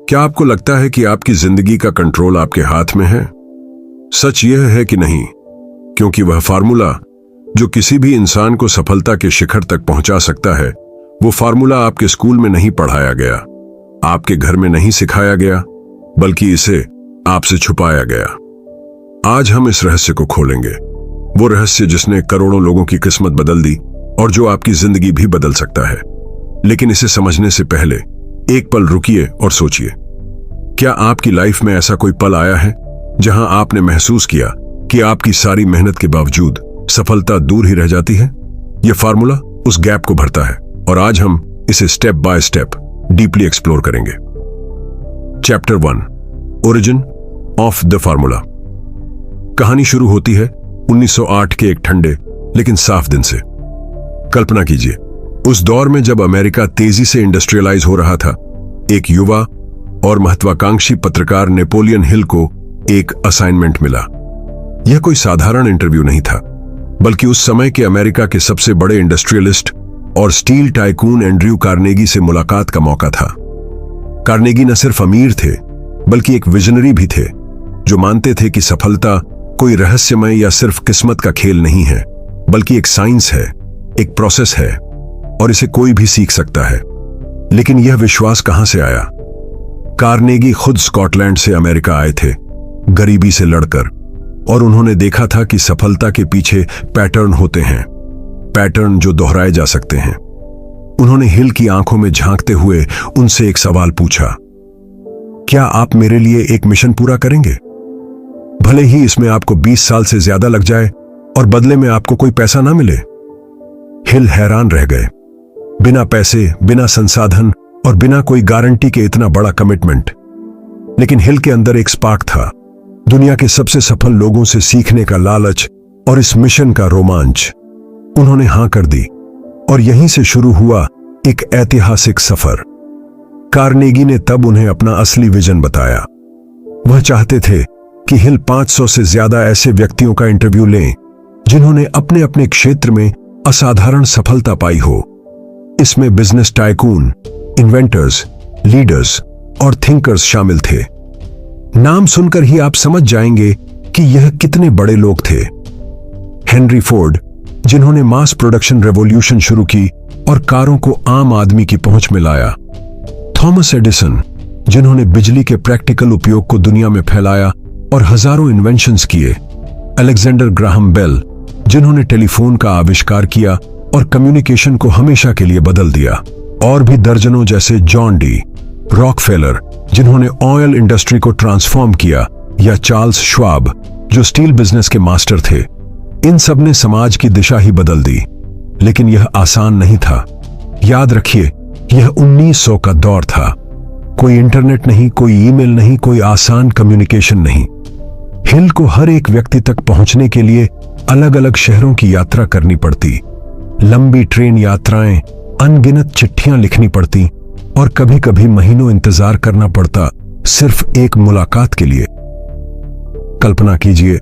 क्या आपको लगता है कि आपकी जिंदगी का कंट्रोल आपके हाथ में है? सच यह है कि नहीं, क्योंकि वह फार्मूला जो किसी भी इंसान को सफलता के शिखर तक पहुंचा सकता है, वो फार्मूला आपके स्कूल में नहीं पढ़ाया गया, आपके घर में नहीं सिखाया गया, बल्कि इसे आपसे छुपाया गया। आज हम इस रहस्य को खोलेंगे, वो रहस्य जिसने करोड़ों लोगों की किस्मत बदल दी और जो आपकी जिंदगी भी बदल सकता है। लेकिन इसे समझने से पहले एक पल रुकिए और सोचिए, क्या आपकी लाइफ में ऐसा कोई पल आया है जहां आपने महसूस किया कि आपकी सारी मेहनत के बावजूद सफलता दूर ही रह जाती है? यह फार्मूला उस गैप को भरता है और आज हम इसे step by step deeply explore करेंगे। Chapter 1, origin of the formula. कहानी शुरू होती है 1908 के एक ठंडे लेकिन साफ दिन से। कल्पना कीजिए, उस दौर में जब अमेरिका तेजी से इंडस्ट्रियलाइज हो रहा था, एक युवा और महत्वाकांक्षी पत्रकार नेपोलियन हिल को एक असाइनमेंट मिला। यह कोई साधारण इंटरव्यू नहीं था, बल्कि उस समय के अमेरिका के सबसे बड़े इंडस्ट्रियलिस्ट और स्टील टाइकून एंड्रयू कार्नेगी से मुलाकात का मौका था। कार्नेगी न सिर्फ अमीर थे, बल्कि एक विजनरी भी थे, जो मानते थे कि सफलता कोई रहस्यमय या सिर्फ किस्मत का खेल नहीं है, बल्कि एक साइंस है, एक प्रोसेस है और इसे कोई भी सीख सकता है। लेकिन यह विश्वास कहां से आया? कार्नेगी खुद स्कॉटलैंड से अमेरिका आए थे, गरीबी से लड़कर, और उन्होंने देखा था कि सफलता के पीछे पैटर्न होते हैं, पैटर्न जो दोहराए जा सकते हैं। उन्होंने हिल की आंखों में झांकते हुए उनसे एक सवाल पूछा, क्या आप मेरे लिए एक मिशन पूरा करेंगे? भले ही इसमें आपको 20 साल से ज्यादा लग जाए और बदले में आपको कोई पैसा ना मिले। हिल हैरान रह गए। बिना पैसे, बिना संसाधन और बिना कोई गारंटी के इतना बड़ा कमिटमेंट। लेकिन हिल के अंदर एक स्पार्क था, दुनिया के सबसे सफल लोगों से सीखने का लालच और इस मिशन का रोमांच। उन्होंने हां कर दी और यहीं से शुरू हुआ एक ऐतिहासिक सफर। कार्नेगी ने तब उन्हें अपना असली विजन बताया। वह चाहते थे कि हिल 500 से ज्यादा ऐसे व्यक्तियों का इंटरव्यू लें जिन्होंने अपने अपने क्षेत्र में असाधारण सफलता पाई हो। इसमें बिजनेस टाइकून, इन्वेंटर्स, लीडर्स और थिंकर्स शामिल थे। नाम सुनकर ही आप समझ जाएंगे कि यह कितने बड़े लोग थे। हेनरी फोर्ड, जिन्होंने मास प्रोडक्शन रेवोल्यूशन शुरू की और कारों को आम आदमी की पहुंच में लाया। थॉमस एडिसन, जिन्होंने बिजली के प्रैक्टिकल उपयोग को दुनिया में फैलाया और हजारों इन्वेंशंस किए। अलेक्जेंडर ग्राहम बेल, जिन्होंने टेलीफोन का आविष्कार किया और कम्युनिकेशन को हमेशा के लिए बदल दिया। और भी दर्जनों जैसे जॉन डी, रॉकफेलर, जिन्होंने ऑयल इंडस्ट्री को ट्रांसफॉर्म किया, या चार्ल्स श्वाब, जो स्टील बिजनेस के मास्टर थे। इन सब ने समाज की दिशा ही बदल दी। लेकिन यह आसान नहीं था। याद रखिए, यह 1900 का दौर था। कोई इंटरनेट नहीं, कोई ईमेल नहीं, कोई आसान कम्युनिकेशन नहीं। हिल को हर एक व्यक्ति तक पहुंचने के लिए अलग अलग शहरों की यात्रा करनी पड़ती। लंबी ट्रेन यात्राएं, अनगिनत चिट्ठियां लिखनी पड़ती और कभी कभी महीनों इंतजार करना पड़ता सिर्फ एक मुलाकात के लिए। कल्पना कीजिए,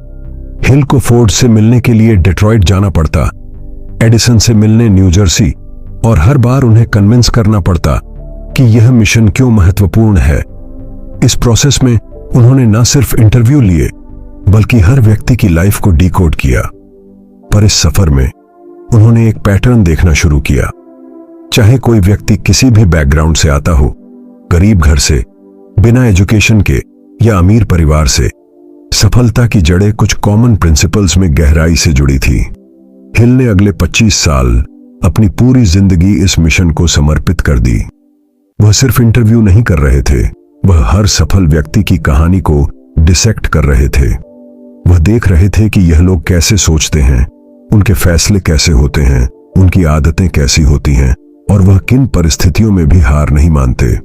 हिल को फोर्ड से मिलने के लिए डेट्रॉइट जाना पड़ता, एडिसन से मिलने न्यू जर्सी, और हर बार उन्हें कन्विंस करना पड़ता कि यह मिशन क्यों महत्वपूर्ण है। इस प्रोसेस में उन्होंने न सिर्फ इंटरव्यू लिए, बल्कि हर व्यक्ति की लाइफ को डिकोड किया। पर इस सफर में उन्होंने एक पैटर्न देखना शुरू किया। चाहे कोई व्यक्ति किसी भी बैकग्राउंड से आता हो, गरीब घर से, बिना एजुकेशन के या अमीर परिवार से, सफलता की जड़ें कुछ कॉमन प्रिंसिपल्स में गहराई से जुड़ी थी। हिल ने अगले 25 साल अपनी पूरी जिंदगी इस मिशन को समर्पित कर दी। वह सिर्फ इंटरव्यू नहीं कर रहे थे, वह हर सफल व्यक्ति की कहानी को डिसेक्ट कर रहे थे। वह देख रहे थे कि यह लोग कैसे सोचते हैं, उनके फैसले कैसे होते हैं, उनकी आदतें कैसी होती हैं, और वह किन परिस्थितियों में भी हार नहीं मानते।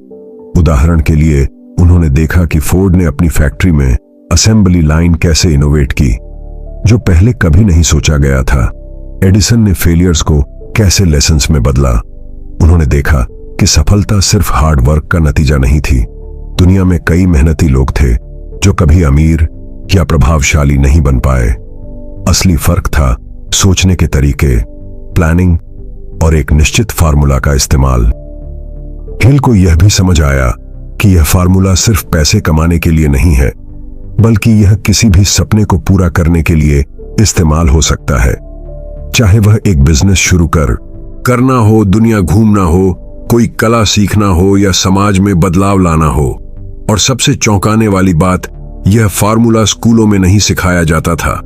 उदाहरण के लिए, उन्होंने देखा कि फोर्ड ने अपनी फैक्ट्री में असेंबली लाइन कैसे इनोवेट की, जो पहले कभी नहीं सोचा गया था। एडिसन ने फेलियर्स को कैसे लेसन्स में बदला। उन्होंने देखा कि सफलता सिर्फ हार्ड वर्क का नतीजा नहीं थी। दुनिया में कई मेहनती लोग थे जो कभी अमीर या प्रभावशाली नहीं बन पाए। असली फर्क था सोचने के तरीके, प्लानिंग और एक निश्चित फार्मूला का इस्तेमाल। हिल को यह भी समझ आया कि यह फार्मूला सिर्फ पैसे कमाने के लिए नहीं है, बल्कि यह किसी भी सपने को पूरा करने के लिए इस्तेमाल हो सकता है। चाहे वह एक बिजनेस शुरू करना हो, दुनिया घूमना हो, कोई कला सीखना हो या समाज में बदलाव लाना हो। और सबसे चौंकाने वाली बात, यह फार्मूला स्कूलों में नहीं सिखाया जाता था,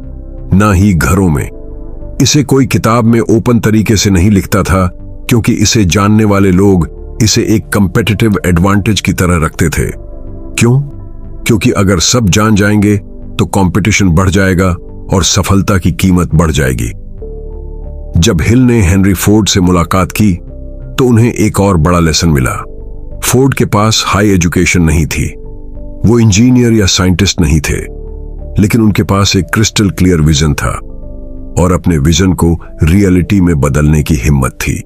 ना ही घरों में। इसे कोई किताब में ओपन तरीके से नहीं लिखता था, क्योंकि इसे जानने वाले लोग इसे एक कंपेटिटिव एडवांटेज की तरह रखते थे। क्यों? क्योंकि अगर सब जान जाएंगे तो कंपटीशन बढ़ जाएगा और सफलता की कीमत बढ़ जाएगी। जब हिल ने हेनरी फोर्ड से मुलाकात की तो उन्हें एक और बड़ा लेसन मिला। फोर्ड के पास हाई एजुकेशन नहीं थी, वो इंजीनियर या साइंटिस्ट नहीं थे, लेकिन उनके पास एक क्रिस्टल क्लियर विजन था और अपने विजन को रियलिटी में बदलने की हिम्मत थी।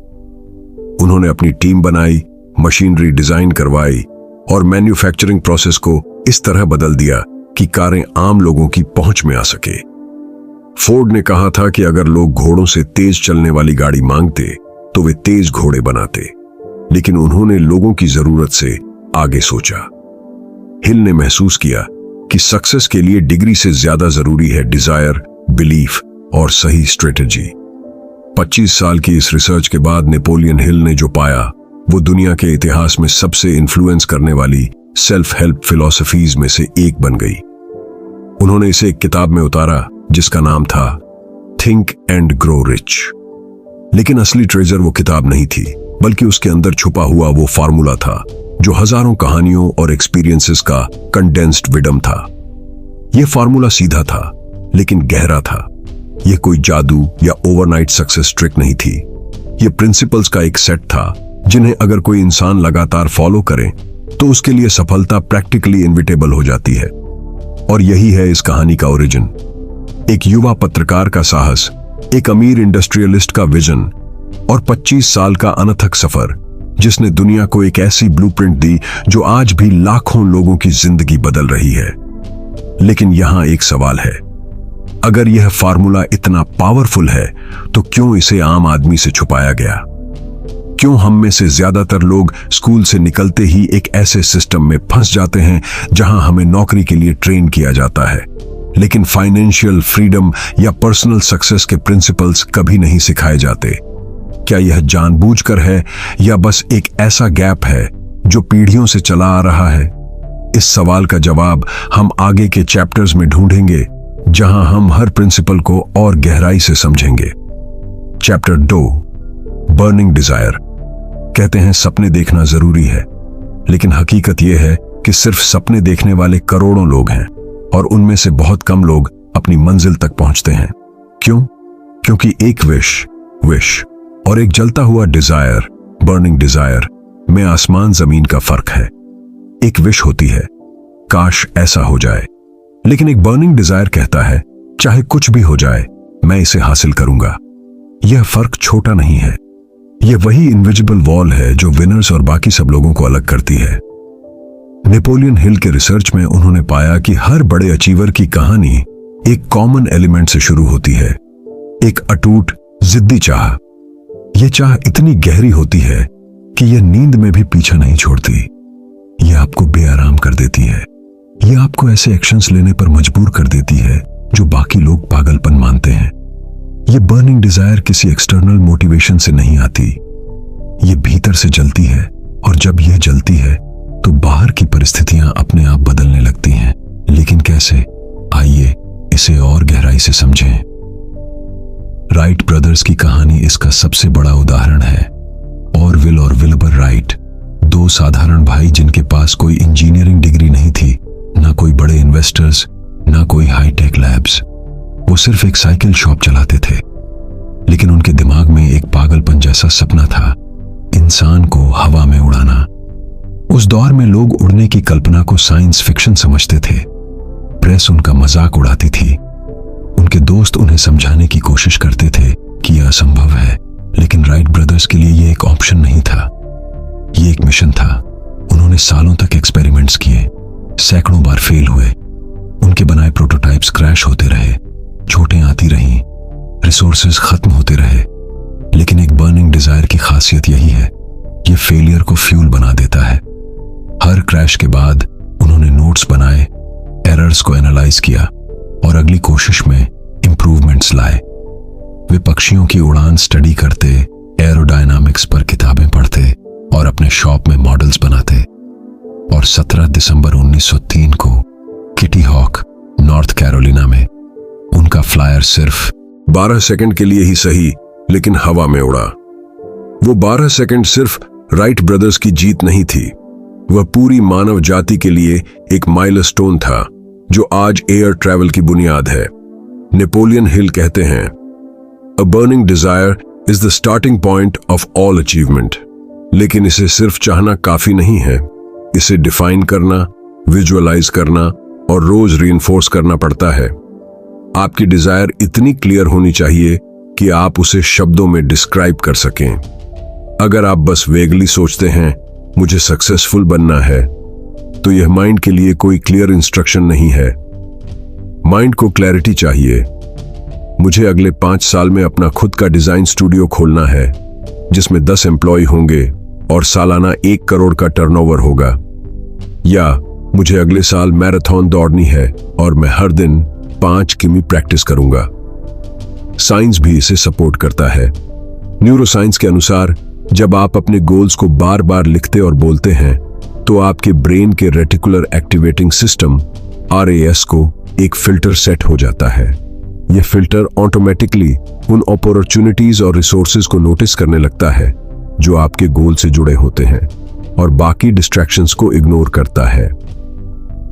उन्होंने अपनी टीम बनाई, मशीनरी डिजाइन करवाई और मैन्युफैक्चरिंग प्रोसेस को इस तरह बदल दिया कि कारें आम लोगों की पहुंच में आ सके। फोर्ड ने कहा था कि अगर लोग घोड़ों से तेज चलने वाली गाड़ी मांगते तो वे तेज घोड़े बनाते, लेकिन उन्होंने लोगों की जरूरत से आगे सोचा। हिल ने महसूस किया कि सक्सेस के लिए डिग्री से ज्यादा जरूरी है डिजायर, बिलीफ और सही स्ट्रेटेजी। 25 साल की इस रिसर्च के बाद नेपोलियन हिल ने जो पाया वो दुनिया के इतिहास में सबसे इन्फ्लुएंस करने वाली सेल्फ हेल्प फिलॉसफीज में से एक बन गई। उन्होंने इसे एक किताब में उतारा जिसका नाम था थिंक एंड ग्रो रिच। लेकिन असली ट्रेजर वो किताब नहीं थी, बल्कि उसके अंदर छुपा हुआ वो फार्मूला था जो हजारों कहानियों और एक्सपीरियंसेस का कंडेंस्ड विडम था। यह फार्मूला सीधा था लेकिन गहरा था। यह कोई जादू या ओवरनाइट सक्सेस ट्रिक नहीं थी। यह प्रिंसिपल्स का एक सेट था जिन्हें अगर कोई इंसान लगातार फॉलो करे तो उसके लिए सफलता प्रैक्टिकली इनविटेबल हो जाती है। और यही है इस कहानी का ओरिजिन। एक युवा पत्रकार का साहस, एक अमीर इंडस्ट्रियलिस्ट का विजन और 25 साल का अनथक सफर जिसने दुनिया को एक ऐसी ब्लूप्रिंट दी जो आज भी लाखों लोगों की जिंदगी बदल रही है। लेकिन यहां एक सवाल है, अगर यह फार्मूला इतना पावरफुल है तो क्यों इसे आम आदमी से छुपाया गया? क्यों हम में से ज्यादातर लोग स्कूल से निकलते ही एक ऐसे सिस्टम में फंस जाते हैं जहां हमें नौकरी के लिए ट्रेन किया जाता है, लेकिन फाइनेंशियल फ्रीडम या पर्सनल सक्सेस के प्रिंसिपल्स कभी नहीं सिखाए जाते? क्या यह जानबूझकर है या बस एक ऐसा गैप है जो पीढ़ियों से चला आ रहा है? इस सवाल का जवाब हम आगे के चैप्टर्स में ढूंढेंगे, जहां हम हर प्रिंसिपल को और गहराई से समझेंगे। Chapter 2, burning desire. कहते हैं सपने देखना जरूरी है, लेकिन हकीकत यह है कि सिर्फ सपने देखने वाले करोड़ों लोग हैं और उनमें से बहुत कम लोग अपनी मंजिल तक पहुंचते हैं। क्यों? क्योंकि एक विश और एक जलता हुआ डिजायर, बर्निंग डिजायर में आसमान जमीन का फर्क है। एक विश होती है, काश ऐसा हो जाए, लेकिन एक बर्निंग डिजायर कहता है, चाहे कुछ भी हो जाए मैं इसे हासिल करूंगा। यह फर्क छोटा नहीं है, यह वही इनविजिबल वॉल है जो विनर्स और बाकी सब लोगों को अलग करती है। नेपोलियन हिल के रिसर्च में उन्होंने पाया कि हर बड़े अचीवर की कहानी एक कॉमन एलिमेंट से शुरू होती है, एक अटूट जिद्दी चाह। यह चाह इतनी गहरी होती है कि यह नींद में भी पीछा नहीं छोड़ती। यह आपको बेआराम कर देती है, यह आपको ऐसे एक्शंस लेने पर मजबूर कर देती है जो बाकी लोग पागलपन मानते हैं। यह बर्निंग डिजायर किसी एक्सटर्नल मोटिवेशन से नहीं आती, यह भीतर से जलती है, और जब यह जलती है तो बाहर की परिस्थितियां अपने आप बदलने लगती हैं। लेकिन कैसे? आइए इसे और गहराई से समझें। राइट ब्रदर्स की कहानी इसका सबसे बड़ा उदाहरण है। ऑरविल और विल्बर राइट, दो साधारण भाई जिनके पास कोई इंजीनियरिंग डिग्री नहीं थी, ना कोई बड़े इन्वेस्टर्स, ना कोई हाईटेक लैब्स। वो सिर्फ एक साइकिल शॉप चलाते थे, लेकिन उनके दिमाग में एक पागलपन जैसा सपना था, इंसान को हवा में उड़ाना। उस दौर में लोग उड़ने की कल्पना को साइंस फिक्शन समझते थे, प्रेस उनका मजाक उड़ाती थी, उनके दोस्त उन्हें समझाने की कोशिश करते थे कि यह असंभव है, लेकिन राइट ब्रदर्स के लिए यह एक ऑप्शन नहीं था, यह एक मिशन था। उन्होंने सालों तक एक्सपेरिमेंट्स किए, सैकड़ों बार फेल हुए, उनके बनाए प्रोटोटाइप्स क्रैश होते रहे, चोटें आती रहीं, रिसोर्सेज खत्म होते रहे। लेकिन एक बर्निंग डिजायर की खासियत यही है, यह फेलियर को फ्यूल बना देता है। हर क्रैश के बाद उन्होंने नोट्स बनाए, एरर्स को एनालाइज किया और अगली कोशिश में इंप्रूवमेंट्स लाए। वे पक्षियों की उड़ान स्टडी करते, एरोडायनामिक्स पर किताबें पढ़ते और अपने शॉप में मॉडल्स बनाते। और 17 दिसंबर 1903 को किटी हॉक, नॉर्थ कैरोलिना में उनका फ्लायर सिर्फ 12 सेकंड के लिए ही सही, लेकिन हवा में उड़ा। वो 12 सेकंड सिर्फ राइट ब्रदर्स की जीत नहीं थी, वह पूरी मानव जाति के लिए एक माइलस्टोन था जो आज एयर ट्रैवल की बुनियाद है। नेपोलियन हिल कहते हैं, अ burning desire is the starting point of all achievement. लेकिन इसे सिर्फ चाहना काफी नहीं है, इसे डिफाइन करना, विजुअलाइज करना और रोज रीइंफोर्स करना पड़ता है। आपकी डिजायर इतनी क्लियर होनी चाहिए कि आप उसे शब्दों में डिस्क्राइब कर सकें। अगर आप बस वेगली सोचते हैं मुझे सक्सेसफुल बनना है, तो यह माइंड के लिए कोई क्लियर इंस्ट्रक्शन नहीं है। माइंड को क्लैरिटी चाहिए। मुझे अगले 5 साल में अपना खुद का डिजाइन स्टूडियो खोलना है जिसमें 10 एम्प्लॉय होंगे और सालाना 1 करोड़ का टर्नओवर होगा। या मुझे अगले साल मैराथन दौड़नी है और मैं हर दिन 5 किमी प्रैक्टिस करूंगा। साइंस भी इसे सपोर्ट करता है। न्यूरोसाइंस के अनुसार जब आप अपने गोल्स को बार बार लिखते और बोलते हैं तो आपके ब्रेन के रेटिकुलर एक्टिवेटिंग सिस्टम RAS को एक फिल्टर सेट हो जाता है। यह फिल्टर ऑटोमेटिकली उन अपॉर्चुनिटीज और रिसोर्सेज को नोटिस करने लगता है जो आपके गोल से जुड़े होते हैं और बाकी डिस्ट्रैक्शंस को इग्नोर करता है।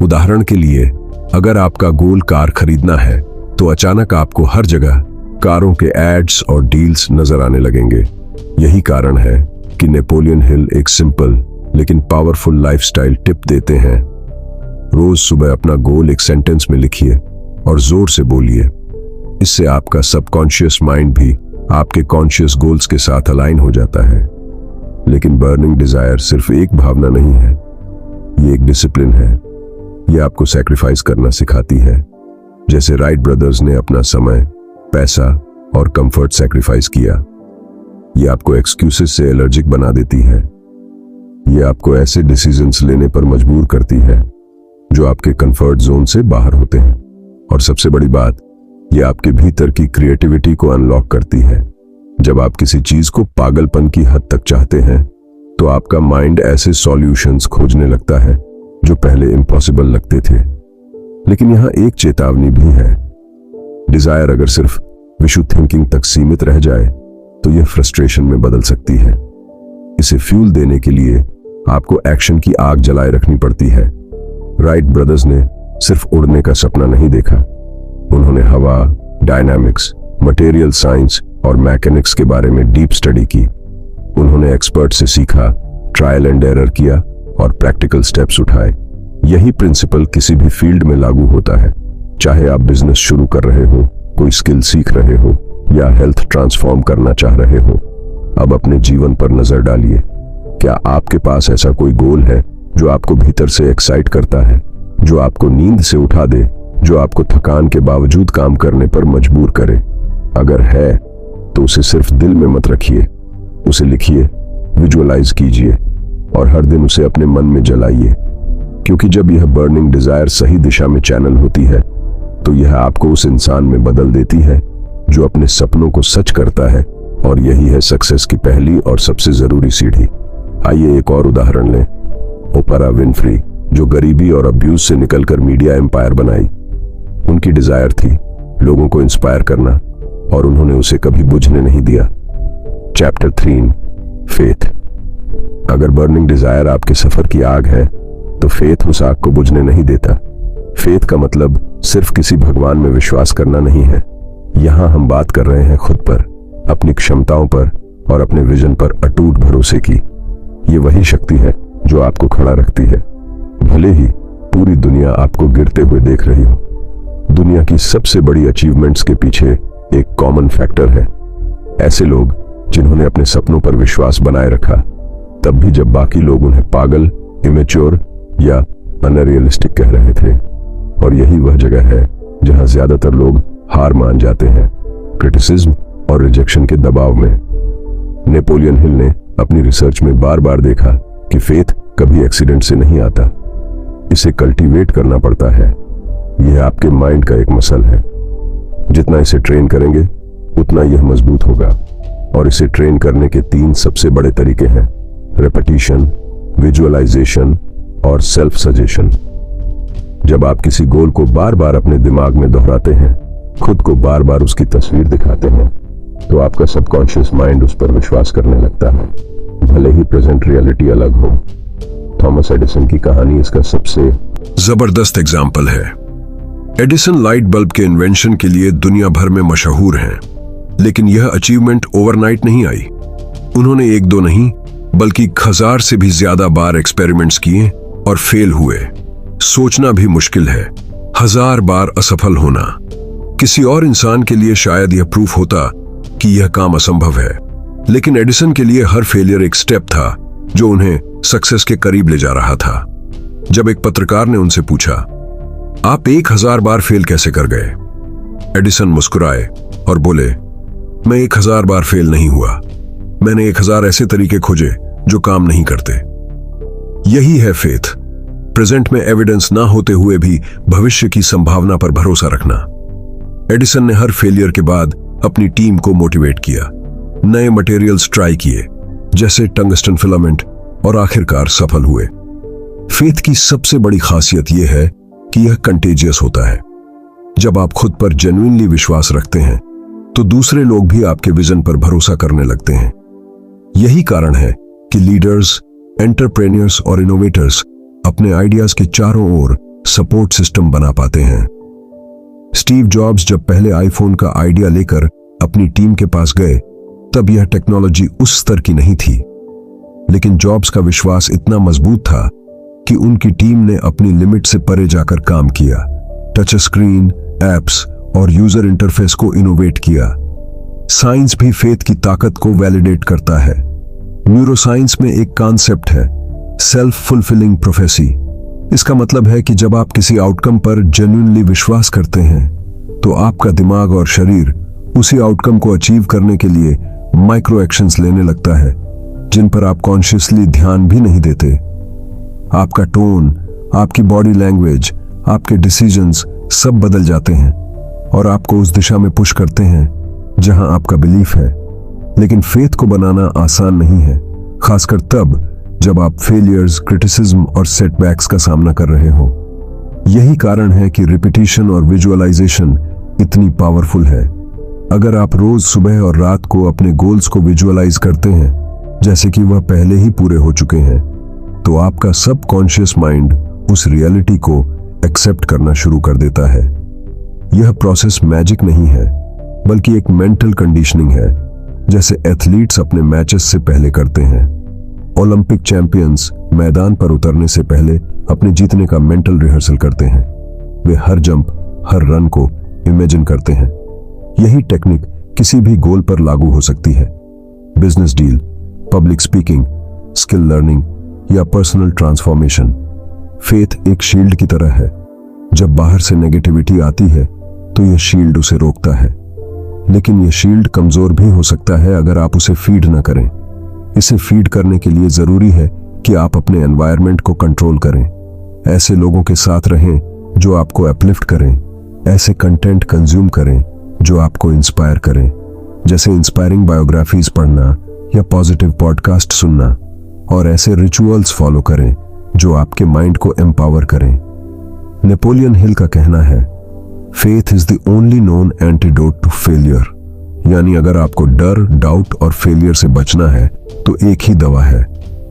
उदाहरण के लिए, अगर आपका गोल कार खरीदना है तो अचानक आपको हर जगह कारों के एड्स और डील्स नजर आने लगेंगे। यही कारण है कि नेपोलियन हिल एक सिंपल लेकिन पावरफुल लाइफस्टाइल टिप देते हैं। रोज सुबह अपना गोल एक सेंटेंस में लिखिए और जोर से बोलिए। इससे आपका सबकॉन्शियस माइंड भी आपके कॉन्शियस गोल्स के साथ अलाइन हो जाता है। लेकिन बर्निंग डिजायर सिर्फ एक भावना नहीं है, ये एक डिसिप्लिन है। ये आपको सैक्रिफाइस करना सिखाती है, जैसे राइट ब्रदर्स ने अपना समय, पैसा और कंफर्ट सैक्रिफाइस किया। ये आपको एक्सक्यूजेस से एलर्जिक बना देती है। ये आपको ऐसे डिसीजंस लेने पर मजबूर करती है जो आपके कंफर्ट जोन से बाहर होते हैं। और सबसे बड़ी बात, ये आपके भीतर की क्रिएटिविटी को अनलॉक करती है। जब आप किसी चीज को पागलपन की हद तक चाहते हैं तो आपका माइंड ऐसे सॉल्यूशंस खोजने लगता है जो पहले इम्पॉसिबल लगते थे। लेकिन यहां एक चेतावनी भी है। डिजायर अगर सिर्फ विशु थिंकिंग तक सीमित रह जाए तो यह फ्रस्ट्रेशन में बदल सकती है। इसे फ्यूल देने के लिए आपको एक्शन की आग जलाए रखनी पड़ती है। राइट ब्रदर्स ने सिर्फ उड़ने का सपना नहीं देखा, उन्होंने हवा, डायनामिक्स, मटेरियल साइंस और मैकेनिक्स के बारे में डीप स्टडी की। उन्होंने एक्सपर्ट से सीखा, ट्रायल एंड एरर किया और प्रैक्टिकल स्टेप्स उठाए। यही प्रिंसिपल किसी भी फील्ड में लागू होता है, चाहे आप बिजनेस शुरू कर रहे हो, कोई स्किल सीख रहे हो या हेल्थ ट्रांसफॉर्म करना चाह रहे हो। अब अपने जीवन पर नजर डालिए। क्या आपके पास ऐसा कोई गोल है जो आपको भीतर से एक्साइट करता है, जो आपको नींद से उठा दे, जो आपको थकान के बावजूद काम करने पर मजबूर करे? अगर है तो उसे सिर्फ दिल में मत रखिए, उसे लिखिए, विजुअलाइज कीजिए और हर दिन उसे अपने मन में जलाइए। क्योंकि जब यह बर्निंग डिजायर सही दिशा में चैनल होती है तो यह आपको उस इंसान में बदल देती है जो अपने सपनों को सच करता है। और यही है सक्सेस की पहली और सबसे जरूरी सीढ़ी। आइए एक और उदाहरण लें। ओपरा विनफ्री, जो गरीबी और अब्यूज से निकलकर मीडिया एम्पायर बनाई। उनकी डिजायर थी लोगों को इंस्पायर करना और उन्होंने उसे कभी बुझने नहीं दिया। Chapter 3, faith. अगर बर्निंग डिजायर आपके सफर की आग है तो फेथ उस आग को बुझने नहीं देता। फेथ का मतलब सिर्फ किसी भगवान में विश्वास करना नहीं है। यहां हम बात कर रहे हैं खुद पर, अपनी क्षमताओं पर और अपने विजन पर अटूट भरोसे की। ये वही शक्ति है जो आपको खड़ा रखती है, भले ही पूरी दुनिया आपको गिरते हुए देख रही हो। दुनिया की सबसे बड़ी अचीवमेंट्स के पीछे एक कॉमन फैक्टर है, ऐसे लोग जिन्होंने अपने सपनों पर विश्वास बनाए रखा, तब भी जब बाकी लोग उन्हें पागल, इमेच्योर या अनरियलिस्टिक कह रहे थे। और यही वह जगह है जहां ज्यादातर लोग हार मान जाते हैं, क्रिटिसिज्म और रिजेक्शन के दबाव में। नेपोलियन हिल ने अपनी रिसर्च में बार बार देखा कि फेथ कभी एक्सीडेंट से नहीं आता, इसे कल्टीवेट करना पड़ता है। यह आपके माइंड का एक मसल है। जितना इसे ट्रेन करेंगे उतना यह मजबूत होगा। और इसे ट्रेन करने के 3 सबसे बड़े तरीके हैं: रेपिटेशन, विजुअलाइजेशन और सेल्फ सजेशन। जब आप किसी गोल को बार बार अपने दिमाग में दोहराते हैं, खुद को बार बार उसकी तस्वीर दिखाते हैं, तो आपका सबकॉन्शियस माइंड उस पर विश्वास करने लगता है, भले ही प्रेजेंट रियलिटी अलग हो। थॉमस एडिसन की कहानी इसका सबसे जबरदस्त एग्जाम्पल है। एडिसन लाइट बल्ब के इन्वेंशन के लिए दुनिया भर में मशहूर हैं, लेकिन यह अचीवमेंट ओवरनाइट नहीं आई। उन्होंने 1-2 नहीं बल्कि 1000 से भी ज्यादा बार एक्सपेरिमेंट्स किए और फेल हुए। सोचना भी मुश्किल है, 1000 बार असफल होना। किसी और इंसान के लिए शायद यह प्रूफ होता कि यह काम असंभव है, लेकिन एडिसन के लिए हर फेलियर एक स्टेप था जो उन्हें सक्सेस के करीब ले जा रहा था। जब एक पत्रकार ने उनसे पूछा, आप 1000 बार फेल कैसे कर गए? एडिसन मुस्कुराए और बोले, मैं 1000 बार फेल नहीं हुआ, मैंने 1000 ऐसे तरीके खोजे जो काम नहीं करते। यही है फेथ, प्रेजेंट में एविडेंस ना होते हुए भी भविष्य की संभावना पर भरोसा रखना। एडिसन ने हर फेलियर के बाद अपनी टीम को मोटिवेट किया, नए मटेरियल्स ट्राई किए जैसे टंगस्टन फिलामेंट, और आखिरकार सफल हुए। फेथ की सबसे बड़ी खासियत यह है कि यह कंटेजियस होता है। जब आप खुद पर जेन्युइनली विश्वास रखते हैं तो दूसरे लोग भी आपके विजन पर भरोसा करने लगते हैं। यही कारण है कि लीडर्स, एंटरप्रेन्योर्स और इनोवेटर्स अपने आइडियाज के चारों ओर सपोर्ट सिस्टम बना पाते हैं। स्टीव जॉब्स जब पहले आईफोन का आइडिया लेकर अपनी टीम के पास गए, तब यह टेक्नोलॉजी उस स्तर की नहीं थी, लेकिन जॉब्स का विश्वास इतना मजबूत था कि उनकी टीम ने अपनी लिमिट से परे जाकर काम किया, टच स्क्रीन, एप्स और यूजर इंटरफेस को इनोवेट किया। साइंस भी फेथ की ताकत को वैलिडेट करता है। न्यूरोसाइंस में एक कॉन्सेप्ट है, सेल्फ फुलफिलिंग प्रोफेसी। इसका मतलब है कि जब आप किसी आउटकम पर जेन्युइनली विश्वास करते हैं, तो आपका दिमाग और शरीर उसी आउटकम को अचीव करने के लिए माइक्रो एक्शंस लेने लगता है, जिन पर आप कॉन्शियसली ध्यान भी नहीं देते। आपका टोन, आपकी बॉडी लैंग्वेज, आपके डिसीजंस सब बदल जाते हैं और आपको उस दिशा में पुश करते हैं जहां आपका बिलीफ है। लेकिन फेथ को बनाना आसान नहीं है, खासकर तब जब आप फेलियर्स, क्रिटिसिज्म और सेटबैक्स का सामना कर रहे हो। यही कारण है कि रिपीटिशन और विजुअलाइजेशन इतनी पावरफुल है। अगर आप रोज सुबह और रात को अपने गोल्स को विजुअलाइज करते हैं जैसे कि वह पहले ही पूरे हो चुके हैं, तो आपका सबकॉन्शियस माइंड उस रियलिटी को एक्सेप्ट करना शुरू कर देता है। यह प्रोसेस मैजिक नहीं है, बल्कि एक मेंटल कंडीशनिंग है, जैसे एथलीट्स अपने मैचेस से पहले करते हैं। ओलंपिक चैंपियंस मैदान पर उतरने से पहले अपने जीतने का मेंटल रिहर्सल करते हैं। वे हर जंप, हर रन को इमेजिन करते हैं। यही टेक्निक किसी भी गोल पर लागू हो सकती है। Business deal, public speaking, skill learning या पर्सनल ट्रांसफॉर्मेशन। फेथ एक शील्ड की तरह है। जब बाहर से नेगेटिविटी आती है तो यह शील्ड उसे रोकता है, लेकिन यह शील्ड कमजोर भी हो सकता है अगर आप उसे फीड न करें। इसे फीड करने के लिए जरूरी है कि आप अपने एनवायरनमेंट को कंट्रोल करें। ऐसे लोगों के साथ रहें जो आपको अपलिफ्ट करें। ऐसे कंटेंट कंज्यूम करें जो आपको इंस्पायर करें, जैसे इंस्पायरिंग बायोग्राफीज पढ़ना या पॉजिटिव पॉडकास्ट सुनना। और ऐसे रिचुअल्स फॉलो करें जो आपके माइंड को एम्पावर करें। नेपोलियन हिल का कहना है, faith is the only known antidote to failure. यानी अगर आपको डर, डाउट और फेलियर से बचना है तो एक ही दवा है,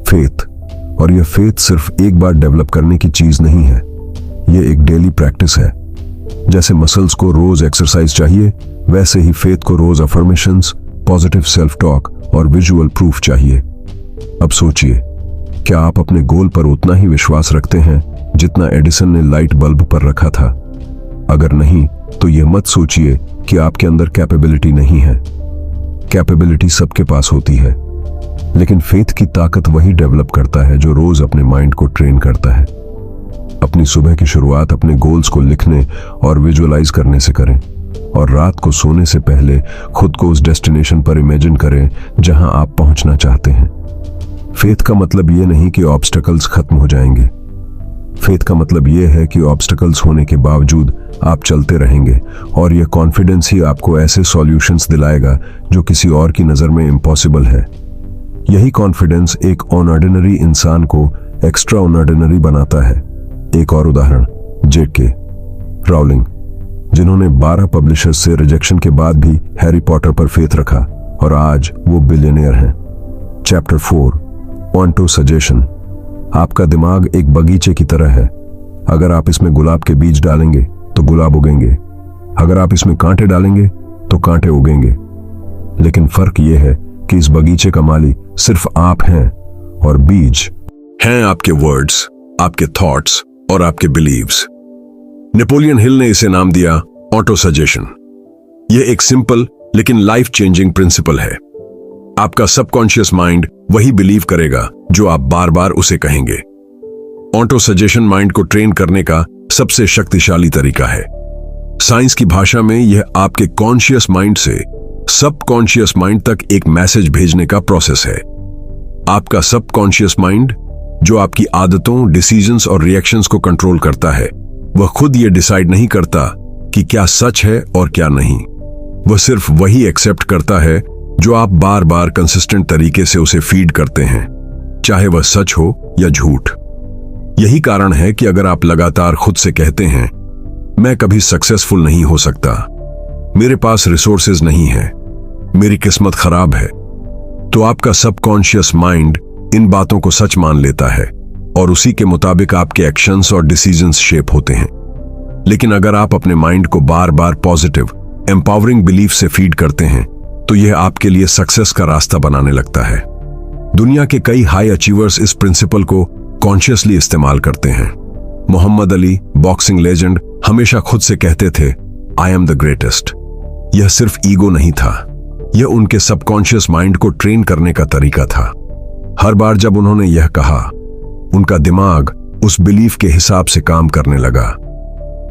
फेथ। और यह फेथ सिर्फ एक बार डेवलप करने की चीज नहीं है, यह एक डेली प्रैक्टिस है। जैसे मसल्स को रोज एक्सरसाइज चाहिए, वैसे ही फेथ को रोज अफर्मेशंस, पॉजिटिव सेल्फ टॉक और विजुअल प्रूफ चाहिए। अब सोचिए, क्या आप अपने गोल पर उतना ही विश्वास रखते हैं जितना एडिसन ने लाइट बल्ब पर रखा था? अगर नहीं, तो यह मत सोचिए कि आपके अंदर कैपेबिलिटी नहीं है। कैपेबिलिटी सबके पास होती है, लेकिन फेथ की ताकत वही डेवलप करता है जो रोज अपने माइंड को ट्रेन करता है। अपनी सुबह की शुरुआत अपने गोल्स को लिखने और विजुअलाइज करने से करें, और रात को सोने से पहले खुद को उस डेस्टिनेशन पर इमेजिन करें जहां आप पहुंचना चाहते हैं। फेथ का मतलब ये नहीं कि ऑब्स्टकल्स खत्म हो जाएंगे। फेथ का मतलब ये है कि ऑब्स्टकल्स होने के बावजूद आप चलते रहेंगे, और यह कॉन्फिडेंस ही आपको ऐसे सॉल्यूशंस दिलाएगा जो किसी और की नज़र में इम्पॉसिबल है। यही कॉन्फिडेंस एक ऑनऑर्डिनरी इंसान को एक्स्ट्रा ऑनऑर्डिनरी बनाता है। एक और उदाहरण, J.K. राउलिंग, जिन्होंने 12 पब्लिशर्स से रिजेक्शन के बाद भी हैरी पॉटर पर फेथ रखा और आज वो बिलियनियर हैं। Chapter 4, auto suggestion. आपका दिमाग एक बगीचे की तरह है। अगर आप इसमें गुलाब के बीज डालेंगे तो गुलाब उगेंगे, अगर आप इसमें कांटे डालेंगे तो कांटे उगेंगे। लेकिन फर्क यह है कि इस बगीचे का माली सिर्फ आप हैं और बीज हैं आपके वर्ड्स, आपके थॉट्स और आपके बिलीव्स। नेपोलियन हिल ने इसे नाम दिया ऑटो सजेशन। यह एक सिंपल लेकिन लाइफ चेंजिंग प्रिंसिपल है। आपका सबकॉन्शियस माइंड वही बिलीव करेगा जो आप बार बार उसे कहेंगे। ऑटो सजेशन माइंड को ट्रेन करने का सबसे शक्तिशाली तरीका है। साइंस की भाषा में यह आपके कॉन्शियस माइंड से सबकॉन्शियस माइंड तक एक मैसेज भेजने का प्रोसेस है। आपका सबकॉन्शियस माइंड, जो आपकी आदतों, डिसीजंस और रिएक्शंस को कंट्रोल करता है, वह खुद यह डिसाइड नहीं करता कि क्या सच है और क्या नहीं। वह सिर्फ वही एक्सेप्ट करता है जो आप बार बार कंसिस्टेंट तरीके से उसे फीड करते हैं, चाहे वह सच हो या झूठ। यही कारण है कि अगर आप लगातार खुद से कहते हैं, मैं कभी सक्सेसफुल नहीं हो सकता, मेरे पास रिसोर्सेज नहीं है, मेरी किस्मत खराब है, तो आपका सबकॉन्शियस माइंड इन बातों को सच मान लेता है और उसी के मुताबिक आपके एक्शंस और डिसीजंस शेप होते हैं। लेकिन अगर आप अपने माइंड को बार बार पॉजिटिव, एम्पावरिंग बिलीफ से फीड करते हैं, तो यह आपके लिए सक्सेस का रास्ता बनाने लगता है। दुनिया के कई हाई अचीवर्स इस प्रिंसिपल को कॉन्शियसली इस्तेमाल करते हैं। मोहम्मद अली, बॉक्सिंग लेजेंड, हमेशा खुद से कहते थे, आई एम द ग्रेटेस्ट। यह सिर्फ ईगो नहीं था, यह उनके सबकॉन्शियस माइंड को ट्रेन करने का तरीका था। हर बार जब उन्होंने यह कहा, उनका दिमाग उस बिलीफ के हिसाब से काम करने लगा।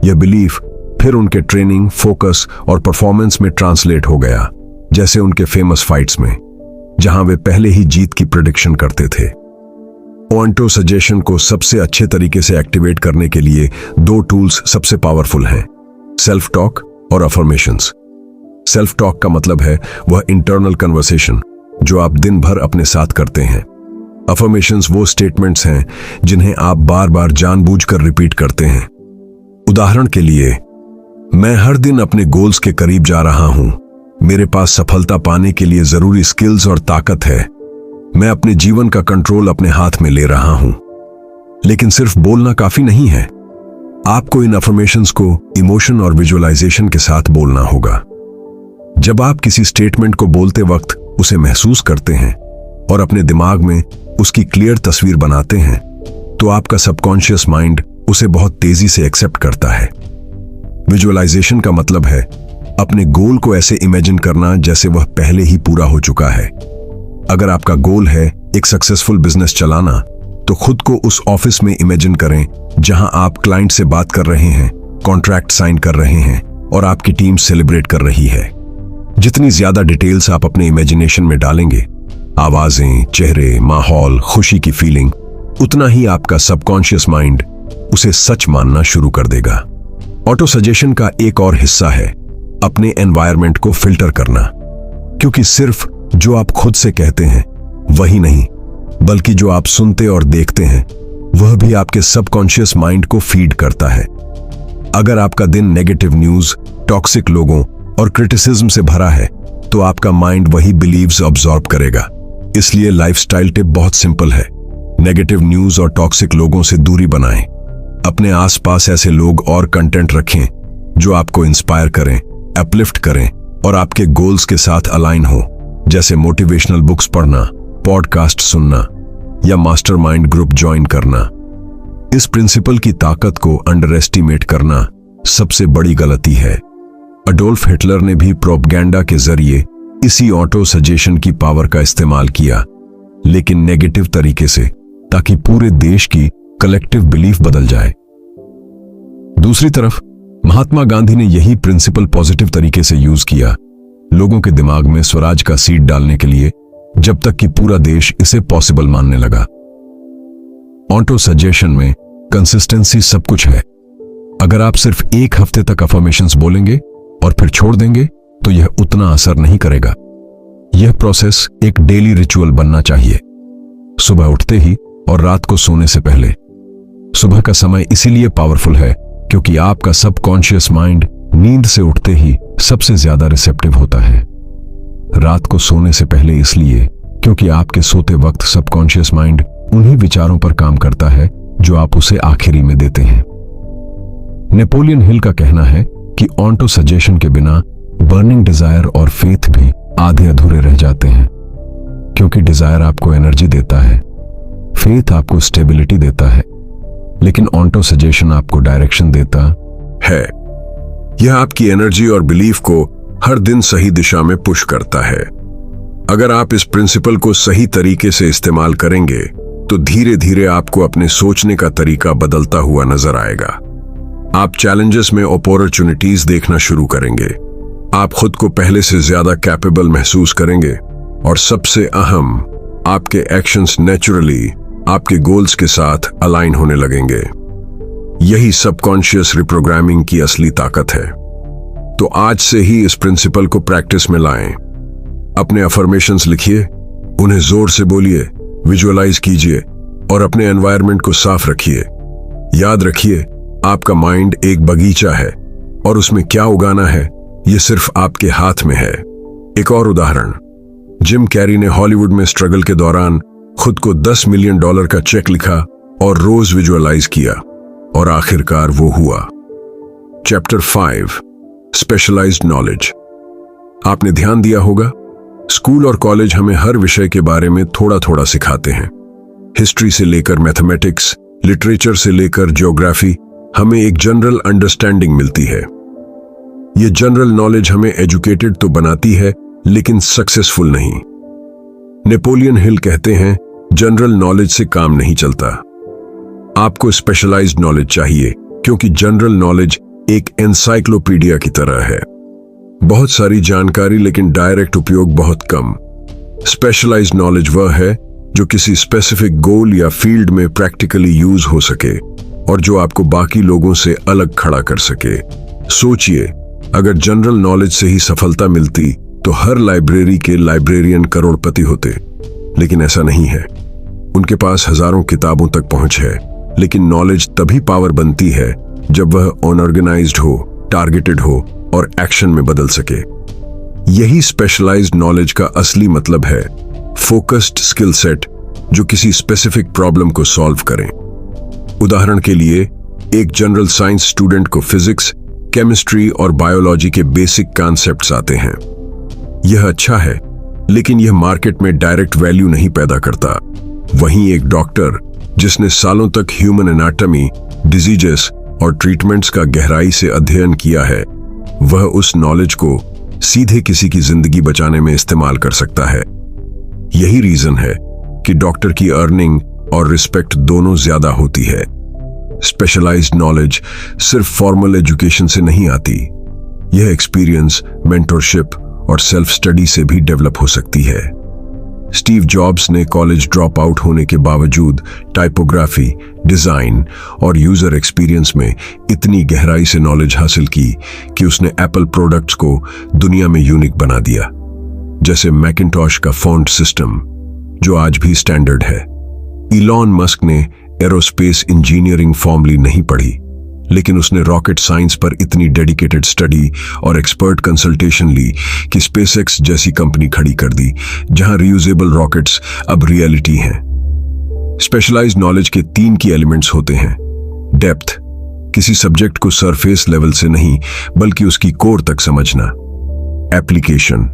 यह बिलीफ फिर उनके ट्रेनिंग, फोकस और परफॉर्मेंस में ट्रांसलेट हो गया, जैसे उनके फेमस फाइट्स में, जहां वे पहले ही जीत की प्रेडिक्शन करते थे। ऑटो सजेशन को सबसे अच्छे तरीके से एक्टिवेट करने के लिए 2 टूल्स सबसे पावरफुल हैं, सेल्फ टॉक और अफर्मेशंस। सेल्फ टॉक का मतलब है वह इंटरनल कन्वर्सेशन जो आप दिन भर अपने साथ करते हैं। अफर्मेशंस वो स्टेटमेंट्स हैं जिन्हें आप बार बार जानबूझकर रिपीट करते हैं। उदाहरण के लिए, मैं हर दिन अपने गोल्स के करीब जा रहा हूं, मेरे पास सफलता पाने के लिए जरूरी स्किल्स और ताकत है, मैं अपने जीवन का कंट्रोल अपने हाथ में ले रहा हूं। लेकिन सिर्फ बोलना काफी नहीं है, आपको इन अफर्मेशंस को इमोशन और विजुअलाइजेशन के साथ बोलना होगा। जब आप किसी स्टेटमेंट को बोलते वक्त उसे महसूस करते हैं और अपने दिमाग में उसकी क्लियर तस्वीर बनाते हैं, तो आपका सबकॉन्शियस माइंड उसे बहुत तेजी से एक्सेप्ट करता है। विजुअलाइजेशन का मतलब है अपने गोल को ऐसे इमेजिन करना जैसे वह पहले ही पूरा हो चुका है। अगर आपका गोल है एक सक्सेसफुल बिजनेस चलाना, तो खुद को उस ऑफिस में इमेजिन करें जहां आप क्लाइंट से बात कर रहे हैं, कॉन्ट्रैक्ट साइन कर रहे हैं और आपकी टीम सेलिब्रेट कर रही है। जितनी ज्यादा डिटेल्स आप अपने इमेजिनेशन में डालेंगे, आवाजें, चेहरे, माहौल, खुशी की फीलिंग, उतना ही आपका सबकॉन्शियस माइंड उसे सच मानना शुरू कर देगा। ऑटो सजेशन का एक और हिस्सा है अपने एनवायरनमेंट को फिल्टर करना, क्योंकि सिर्फ जो आप खुद से कहते हैं वही नहीं, बल्कि जो आप सुनते और देखते हैं वह भी आपके सबकॉन्शियस माइंड को फीड करता है। अगर आपका दिन नेगेटिव न्यूज, टॉक्सिक लोगों और क्रिटिसिज्म से भरा है, तो आपका माइंड वही बिलीव्स ऑब्जॉर्ब करेगा। इसलिए लाइफस्टाइल टिप बहुत सिंपल है, नेगेटिव न्यूज और टॉक्सिक लोगों से दूरी बनाएं। अपने आसपास ऐसे लोग और कंटेंट रखें जो आपको इंस्पायर करें, अपलिफ्ट करें और आपके गोल्स के साथ अलाइन हो, जैसे मोटिवेशनल बुक्स पढ़ना, पॉडकास्ट सुनना या मास्टरमाइंड ग्रुप ज्वाइन करना। इस प्रिंसिपल की ताकत को अंडर एस्टिमेट करना सबसे बड़ी गलती है। अडोल्फ हिटलर ने भी प्रोपगेंडा के जरिए इसी ऑटो सजेशन की पावर का इस्तेमाल किया, लेकिन नेगेटिव तरीके से, ताकि पूरे देश की कलेक्टिव बिलीफ बदल जाए। दूसरी तरफ महात्मा गांधी ने यही प्रिंसिपल पॉजिटिव तरीके से यूज किया, लोगों के दिमाग में स्वराज का सीड डालने के लिए जब तक कि पूरा देश इसे पॉसिबल मानने लगा। ऑटो सजेशन में कंसिस्टेंसी सब कुछ है। अगर आप सिर्फ 1 हफ्ते तक अफर्मेशंस बोलेंगे और फिर छोड़ देंगे तो यह उतना असर नहीं करेगा। यह प्रोसेस एक डेली रिचुअल बनना चाहिए, सुबह उठते ही और रात को सोने से पहले। सुबह का समय इसीलिए पावरफुल है क्योंकि आपका सबकॉन्शियस माइंड नींद से उठते ही सबसे ज्यादा रिसेप्टिव होता है। रात को सोने से पहले इसलिए क्योंकि आपके सोते वक्त सबकॉन्शियस माइंड उन्हीं विचारों पर काम करता है जो आप उसे आखिरी में देते हैं। नेपोलियन हिल का कहना है कि ऑटो सजेशन के बिना बर्निंग डिजायर और फेथ भी आधे अधूरे रह जाते हैं, क्योंकि डिजायर आपको एनर्जी देता है, फेथ आपको स्टेबिलिटी देता है, लेकिन ऑटो सजेशन आपको डायरेक्शन देता है। यह आपकी एनर्जी और बिलीफ को हर दिन सही दिशा में पुश करता है। अगर आप इस प्रिंसिपल को सही तरीके से इस्तेमाल करेंगे तो धीरे धीरे आपको अपने सोचने का तरीका बदलता हुआ नजर आएगा। आप चैलेंजेस में अपॉर्चुनिटीज देखना शुरू करेंगे, आप खुद को पहले से ज्यादा कैपेबल महसूस करेंगे और सबसे अहम, आपके एक्शंस नेचुरली आपके गोल्स के साथ अलाइन होने लगेंगे। यही सबकॉन्शियस रिप्रोग्रामिंग की असली ताकत है। तो आज से ही इस प्रिंसिपल को प्रैक्टिस में लाएं। अपने अफर्मेशंस लिखिए, उन्हें जोर से बोलिए, विजुअलाइज कीजिए और अपने एनवायरनमेंट को साफ रखिए। याद रखिए, आपका माइंड एक बगीचा है और उसमें क्या उगाना है यह सिर्फ आपके हाथ में है। एक और उदाहरण, जिम कैरी ने हॉलीवुड में स्ट्रगल के दौरान खुद को $10 मिलियन का चेक लिखा और रोज विजुअलाइज किया और आखिरकार वो हुआ। Chapter 5, specialised knowledge. आपने ध्यान दिया होगा, स्कूल और कॉलेज हमें हर विषय के बारे में थोड़ा थोड़ा सिखाते हैं। हिस्ट्री से लेकर मैथमेटिक्स, लिटरेचर से लेकर ज्योग्राफी, हमें एक जनरल अंडरस्टैंडिंग मिलती है। यह जनरल नॉलेज हमें एजुकेटेड तो बनाती है लेकिन सक्सेसफुल नहीं। नेपोलियन हिल कहते हैं, जनरल नॉलेज से काम नहीं चलता, आपको स्पेशलाइज्ड नॉलेज चाहिए, क्योंकि जनरल नॉलेज एक एनसाइक्लोपीडिया की तरह है, बहुत सारी जानकारी लेकिन डायरेक्ट उपयोग बहुत कम। स्पेशलाइज्ड नॉलेज वह है जो किसी स्पेसिफिक गोल या फील्ड में प्रैक्टिकली यूज हो सके और जो आपको बाकी लोगों से अलग खड़ा कर सके। सोचिए, अगर जनरल नॉलेज से ही सफलता मिलती तो हर लाइब्रेरी के लाइब्रेरियन करोड़पति होते, लेकिन ऐसा नहीं है। उनके पास हजारों किताबों तक पहुंच है, लेकिन नॉलेज तभी पावर बनती है जब वह अनऑर्गेनाइज्ड हो, टारगेटेड हो और एक्शन में बदल सके। यही स्पेशलाइज्ड नॉलेज का असली मतलब है, फोकस्ड स्किल सेट जो किसी स्पेसिफिक प्रॉब्लम को सॉल्व करें। उदाहरण के लिए, एक जनरल साइंस स्टूडेंट को फिजिक्स, केमिस्ट्री और बायोलॉजी के बेसिक कॉन्सेप्ट्स आते हैं। यह अच्छा है, लेकिन यह मार्केट में डायरेक्ट वैल्यू नहीं पैदा करता। वहीं एक डॉक्टर जिसने सालों तक ह्यूमन एनाटॉमी, डिजीजेस और ट्रीटमेंट्स का गहराई से अध्ययन किया है, वह उस नॉलेज को सीधे किसी की जिंदगी बचाने में इस्तेमाल कर सकता है। यही रीजन है कि डॉक्टर की अर्निंग और रिस्पेक्ट दोनों ज्यादा होती है। स्पेशलाइज्ड नॉलेज सिर्फ फॉर्मल एजुकेशन से नहीं आती, यह एक्सपीरियंस, मेंटरशिप और सेल्फ स्टडी से भी डेवलप हो सकती है। स्टीव जॉब्स ने कॉलेज ड्रॉप आउट होने के बावजूद टाइपोग्राफी, डिजाइन और यूजर एक्सपीरियंस में इतनी गहराई से नॉलेज हासिल की कि उसने एप्पल प्रोडक्ट्स को दुनिया में यूनिक बना दिया, जैसे मैकिंटॉश का फॉन्ट सिस्टम जो आज भी स्टैंडर्ड है। इलॉन मस्क ने एरोस्पेस इंजीनियरिंग फॉर्मली नहीं पढ़ी, लेकिन उसने रॉकेट साइंस पर इतनी डेडिकेटेड स्टडी और एक्सपर्ट कंसल्टेशन ली कि स्पेसएक्स जैसी कंपनी खड़ी कर दी, जहां रियूजेबल रॉकेट्स अब रियलिटी हैं। स्पेशलाइज्ड नॉलेज के 3 की एलिमेंट्स होते हैं। डेप्थ, किसी सब्जेक्ट को सरफेस लेवल से नहीं बल्कि उसकी कोर तक समझना। एप्लीकेशन,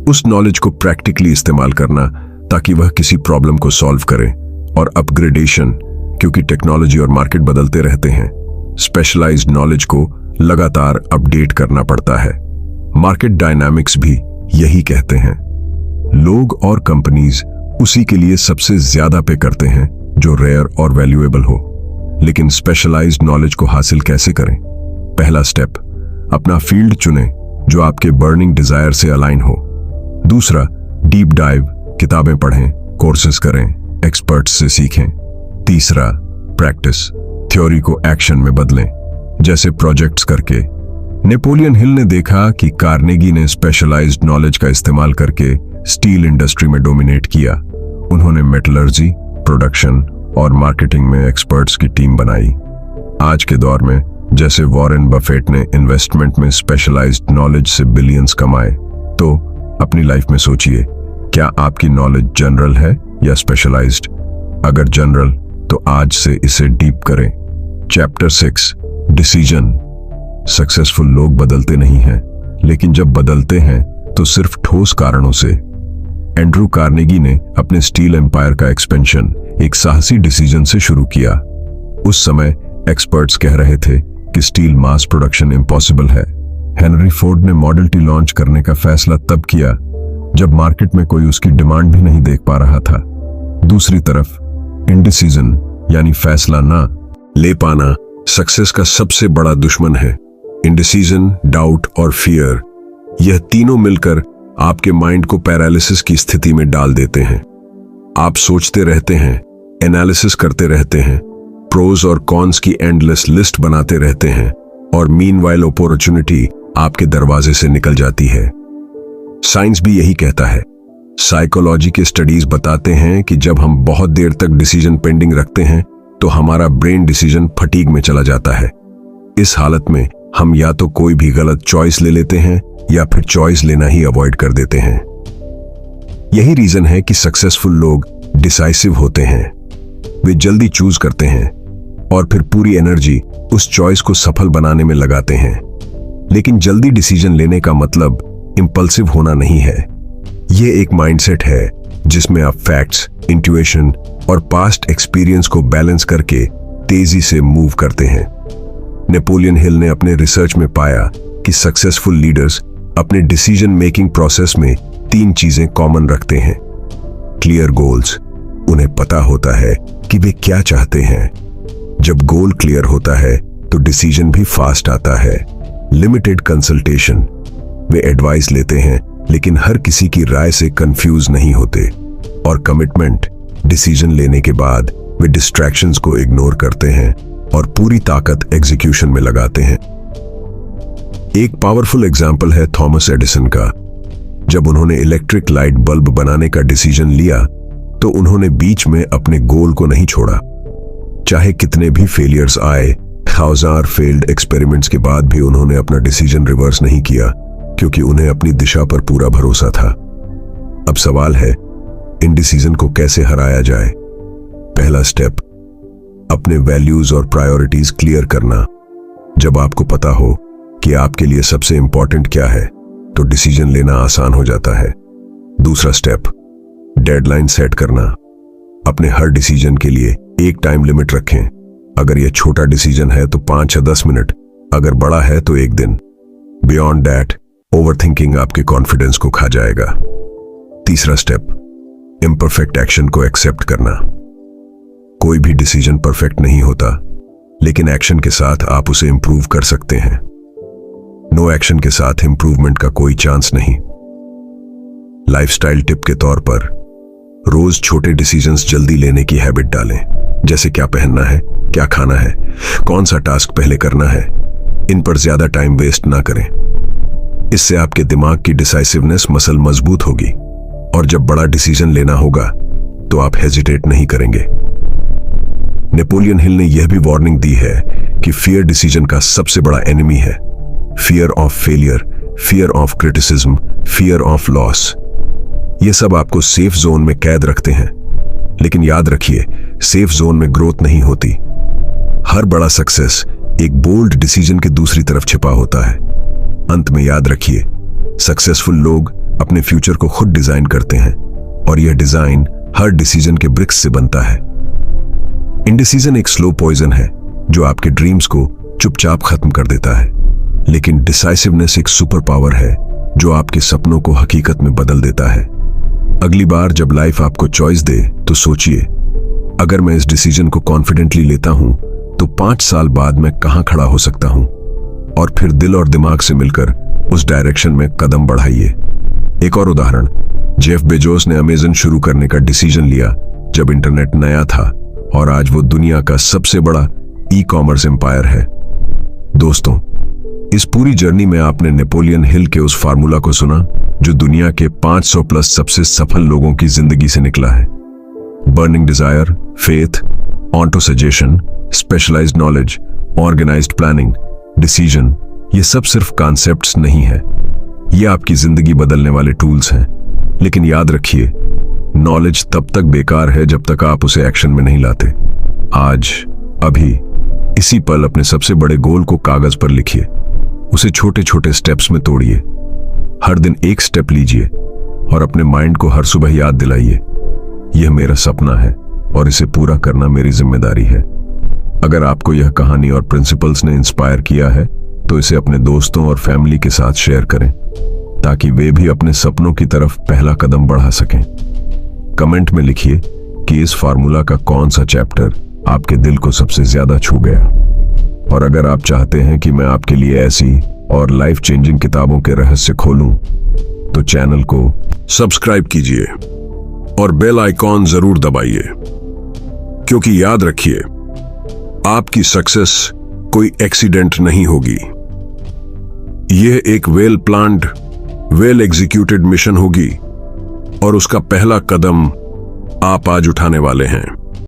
उस नॉलेज को प्रैक्टिकली इस्तेमाल करना ताकि वह किसी प्रॉब्लम को सॉल्व करे। और अपग्रेडेशन, क्योंकि टेक्नोलॉजी और मार्केट बदलते रहते हैं, स्पेशलाइज्ड नॉलेज को लगातार अपडेट करना पड़ता है। मार्केट डायनामिक्स भी यही कहते हैं। लोग और कंपनीज उसी के लिए सबसे ज्यादा पे करते हैं जो रेयर और वैल्यूएबल हो। लेकिन स्पेशलाइज्ड नॉलेज को हासिल कैसे करें? पहला स्टेप, अपना फील्ड चुनें जो आपके बर्निंग डिजायर से अलाइन हो। दूसरा, डीप डाइव, किताबें पढ़ें, कोर्सेज करें, एक्सपर्ट्स से सीखें। तीसरा, प्रैक्टिस, थ्योरी को एक्शन में बदलें, जैसे प्रोजेक्ट्स करके। नेपोलियन हिल ने देखा कि कार्नेगी ने स्पेशलाइज्ड नॉलेज का इस्तेमाल करके स्टील इंडस्ट्री में डोमिनेट किया। उन्होंने मेटलर्जी, प्रोडक्शन और मार्केटिंग में एक्सपर्ट्स की टीम बनाई। आज के दौर में जैसे वॉरेन बफेट ने इन्वेस्टमेंट में स्पेशलाइज्ड नॉलेज से बिलियंस कमाए, तो अपनी लाइफ में सोचिए, क्या आपकी नॉलेज जनरल है या स्पेशलाइज्ड? अगर जनरल, तो आज से इसे डीप करें। Chapter 6, decision. सक्सेसफुल लोग बदलते नहीं हैं, लेकिन जब बदलते हैं तो सिर्फ ठोस कारणों से। एंड्रू कार्नेगी ने अपने स्टील एम्पायर का एक्सपेंशन एक साहसी डिसीजन से शुरू किया। उस समय एक्सपर्ट्स कह रहे थे कि स्टील मास प्रोडक्शन इम्पॉसिबल है। हेनरी फोर्ड ने मॉडल टी लॉन्च करने का फैसला तब किया जब मार्केट में कोई उसकी डिमांड भी नहीं देख पा रहा था। दूसरी तरफ इंडिसीजन यानी फैसला ना ले पाना सक्सेस का सबसे बड़ा दुश्मन है। इंडिसीजन, डाउट और फियर, यह तीनों मिलकर आपके माइंड को पैरालिसिस की स्थिति में डाल देते हैं। आप सोचते रहते हैं, एनालिसिस करते रहते हैं, प्रोज और कॉन्स की एंडलेस लिस्ट बनाते रहते हैं, और मीनवाइल अपॉर्चुनिटी आपके दरवाजे से निकल जाती है। साइंस भी यही कहता है। साइकोलॉजी के स्टडीज बताते हैं कि जब हम बहुत देर तक डिसीजन पेंडिंग रखते हैं तो हमारा ब्रेन डिसीजन फटीग में चला जाता है। इस हालत में हम या तो कोई भी गलत चॉइस ले लेते हैं या फिर चॉइस लेना ही अवॉइड कर देते हैं। यही रीजन है कि सक्सेसफुल लोग डिसाइसिव होते हैं। वे जल्दी चूज करते हैं और फिर पूरी एनर्जी उस चॉइस को सफल बनाने में लगाते हैं। लेकिन जल्दी डिसीजन लेने का मतलब इंपल्सिव होना नहीं है। यह एक माइंडसेट है जिसमें आप फैक्ट्स, इंट्यूशन और पास्ट एक्सपीरियंस को बैलेंस करके तेजी से मूव करते हैं। नेपोलियन हिल ने अपने रिसर्च में पाया कि सक्सेसफुल लीडर्स अपने डिसीजन मेकिंग प्रोसेस में 3 चीजें कॉमन रखते हैं। क्लियर गोल्स, उन्हें पता होता है कि वे क्या चाहते हैं। जब गोल क्लियर होता है तो डिसीजन भी फास्ट आता है। लिमिटेड कंसल्टेशन, वे एडवाइस लेते हैं लेकिन हर किसी की राय से कंफ्यूज नहीं होते। और कमिटमेंट, डिसीजन लेने के बाद वे डिस्ट्रैक्शंस को इग्नोर करते हैं और पूरी ताकत एग्जीक्यूशन में लगाते हैं। एक पावरफुल एग्जाम्पल है थॉमस एडिसन का। जब उन्होंने इलेक्ट्रिक लाइट बल्ब बनाने का डिसीजन लिया तो उन्होंने बीच में अपने गोल को नहीं छोड़ा। चाहे कितने भी फेलियर्स आए, 1000 फेल्ड एक्सपेरिमेंट्स के बाद भी उन्होंने अपना डिसीजन रिवर्स नहीं किया, क्योंकि उन्हें अपनी दिशा पर पूरा भरोसा था। अब सवाल है, इंडिसीजन को कैसे हराया जाए? पहला स्टेप, अपने वैल्यूज और प्रायोरिटीज क्लियर करना। जब आपको पता हो कि आपके लिए सबसे इंपॉर्टेंट क्या है तो डिसीजन लेना आसान हो जाता है। दूसरा स्टेप, डेडलाइन सेट करना। अपने हर डिसीजन के लिए एक टाइम लिमिट रखें। अगर यह छोटा डिसीजन है तो 5 या 10 मिनट, अगर बड़ा है तो 1 दिन। बियॉन्ड दैट, ओवरथिंकिंग आपके कॉन्फिडेंस को खा जाएगा। तीसरा स्टेप, इम्परफेक्ट एक्शन को एक्सेप्ट करना। कोई भी डिसीजन परफेक्ट नहीं होता, लेकिन एक्शन के साथ आप उसे इंप्रूव कर सकते हैं। नो एक्शन के साथ इंप्रूवमेंट का कोई चांस नहीं। लाइफस्टाइल टिप के तौर पर रोज छोटे डिसीजंस जल्दी लेने की हैबिट डालें, जैसे क्या पहनना है, क्या खाना है, कौन सा टास्क पहले करना है। इन पर ज्यादा टाइम वेस्ट ना करें। इससे आपके दिमाग की डिसाइसिवनेस मसल मजबूत होगी, और जब बड़ा डिसीजन लेना होगा तो आप हेजिटेट नहीं करेंगे। नेपोलियन हिल ने यह भी वार्निंग दी है कि फियर डिसीजन का सबसे बड़ा एनिमी है। Fear of failure, fear of criticism, fear of loss. ये सब आपको सेफ जोन में कैद रखते हैं, लेकिन याद रखिए, सेफ जोन में ग्रोथ नहीं होती। हर बड़ा सक्सेस एक बोल्ड डिसीजन के दूसरी तरफ छिपा होता है। अंत में याद रखिए, सक्सेसफुल लोग अपने फ्यूचर को खुद डिजाइन करते हैं, और यह डिजाइन हर डिसीजन के ब्रिक्स से बनता है। इंडिसीजन एक स्लो पॉइजन है जो आपके ड्रीम्स को चुपचाप खत्म कर देता है, लेकिन डिसाइसिवनेस एक सुपर पावर है जो आपके सपनों को हकीकत में बदल देता है। अगली बार जब लाइफ आपको चॉइस दे तो सोचिए, अगर मैं इस डिसीजन को कॉन्फिडेंटली लेता हूं तो 5 साल बाद मैं कहां खड़ा हो सकता हूं, और फिर दिल और दिमाग से मिलकर उस डायरेक्शन में कदम बढ़ाइए। एक और उदाहरण, जेफ बेजोस ने अमेज़न शुरू करने का डिसीजन लिया जब इंटरनेट नया था, और आज वो दुनिया का सबसे बड़ा ई कॉमर्स एम्पायर है। दोस्तों, इस पूरी जर्नी में आपने नेपोलियन हिल के उस फार्मूला को सुना जो दुनिया के 500 प्लस सबसे सफल लोगों की जिंदगी से निकला है। Burning desire, faith, autosuggestion, specialised knowledge, organised planning, decision, ये सब सिर्फ कॉन्सेप्ट्स नहीं है, ये आपकी जिंदगी बदलने वाले टूल्स हैं। लेकिन याद रखिए, नॉलेज तब तक बेकार है जब तक आप उसे एक्शन में नहीं लाते। आज, अभी, इसी पल अपने सबसे बड़े गोल को कागज पर लिखिए, उसे छोटे छोटे स्टेप्स में तोड़िए। हर दिन एक स्टेप लीजिए और अपने माइंड को हर सुबह याद दिलाइए, यह मेरा सपना है और इसे पूरा करना मेरी जिम्मेदारी है। अगर आपको यह कहानी और प्रिंसिपल्स ने इंस्पायर किया है तो इसे अपने दोस्तों और फैमिली के साथ शेयर करें ताकि वे भी अपने सपनों की तरफ पहला कदम बढ़ा सकें। कमेंट में लिखिए कि इस फार्मूला का कौन सा चैप्टर आपके दिल को सबसे ज्यादा छू गया। और अगर आप चाहते हैं कि मैं आपके लिए ऐसी और लाइफ चेंजिंग किताबों के रहस्य खोलूं, तो चैनल को सब्सक्राइब कीजिए और बेल आइकॉन जरूर दबाइए, क्योंकि याद रखिए, आपकी सक्सेस कोई एक्सीडेंट नहीं होगी। यह एक well planned, well executed mission होगी और उसका पहला कदम आप आज उठाने वाले हैं।